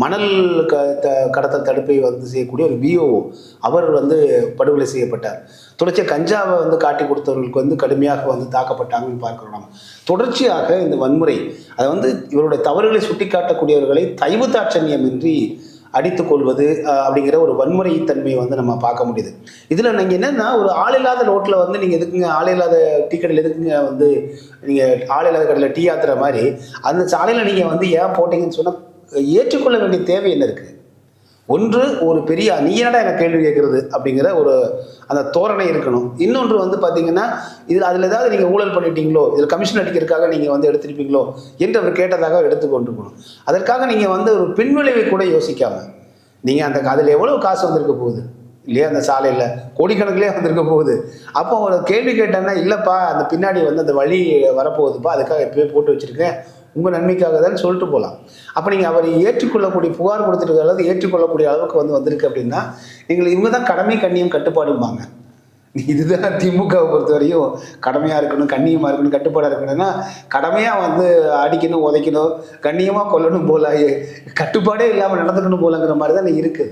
மணல் கடத்தல் தடுப்பை செய்யக்கூடிய ஒரு விஓஓ அவர் படுகொலை செய்யப்பட்டார். தொடர்ச்சியாக கஞ்சாவை காட்டி கொடுத்தவர்களுக்கு கடுமையாக தாக்கப்பட்டாங்கன்னு பார்க்கிறோம். நம்ம தொடர்ச்சியாக இந்த வன்முறை அதை இவருடைய தவறுகளை சுட்டிக்காட்டக்கூடியவர்களை தயவு தாட்சண்யமின்றி அடித்துக் கொள்வது அப்படிங்கிற ஒரு வன்முறை தன்மையை நம்ம பார்க்க முடியுது. இதில் நீங்கள் என்னென்னா, ஒரு ஆள் இல்லாத ரோட்டில் நீங்கள் எதுக்குங்க ஆள் இல்லாத டீ கடையில் எதுக்குங்க நீங்கள் ஆள் இல்லாத கடையில் டீ ஆத்துற மாதிரி அந்த சாலையில் நீங்கள் ஏன் போட்டீங்கன்னு சொன்னால் ஏற்றுக்கொள்ள வேண்டிய தேவை என்ன இருக்குது? ஒன்று, ஒரு பெரிய நீ என்னடா எனக்கு கேள்வி கேட்குறது அப்படிங்கிற ஒரு அந்த தோரணை இருக்கணும். இன்னொன்று பார்த்தீங்கன்னா, அதில் ஏதாவது நீங்கள் ஊழல் பண்ணிட்டீங்களோ, இதில் கமிஷன் அடிக்கிறதுக்காக நீங்கள் எடுத்திருப்பீங்களோ என்று அவர் கேட்டதாக எடுத்துக்கொண்டிருக்கணும். அதற்காக நீங்கள் ஒரு பின்விளைவை கூட யோசிக்காமல் நீங்கள் அதில் எவ்வளோ காசு வந்திருக்க போகுது இல்லையா? அந்த சாலையில் கோடிக்கணக்கிலே வந்திருக்க போகுது. அப்போ ஒரு கேள்வி கேட்டேன்னா, இல்லைப்பா அந்த பின்னாடி அந்த வழி வரப்போகுதுப்பா, அதுக்காக எப்போயே போட்டு வச்சுருக்கேன், உங்கள் நன்மைக்காக தான் சொல்லிட்டு போகலாம். அப்போ நீங்கள் அவர் ஏற்றுக்கொள்ளக்கூடிய புகார் கொடுத்துருக்க அளவுக்கு ஏற்றுக்கொள்ளக்கூடிய அளவுக்கு வந்திருக்கு அப்படின்னா, இவங்க தான் கடமை கண்ணியம் கட்டுப்பாடும்பாங்க. இதுதான் திமுகவை பொறுத்த வரையும் கடமையாக இருக்கணும், கண்ணியமாக இருக்கணும், கட்டுப்பாடாக இருக்கணும்னா கடமையாக அடிக்கணும், உதைக்கணும், கண்ணியமாக கொல்லணும் போல, கட்டுப்பாடே இல்லாமல் நடந்துக்கணும் போலங்கிற மாதிரி தான் இருக்குது.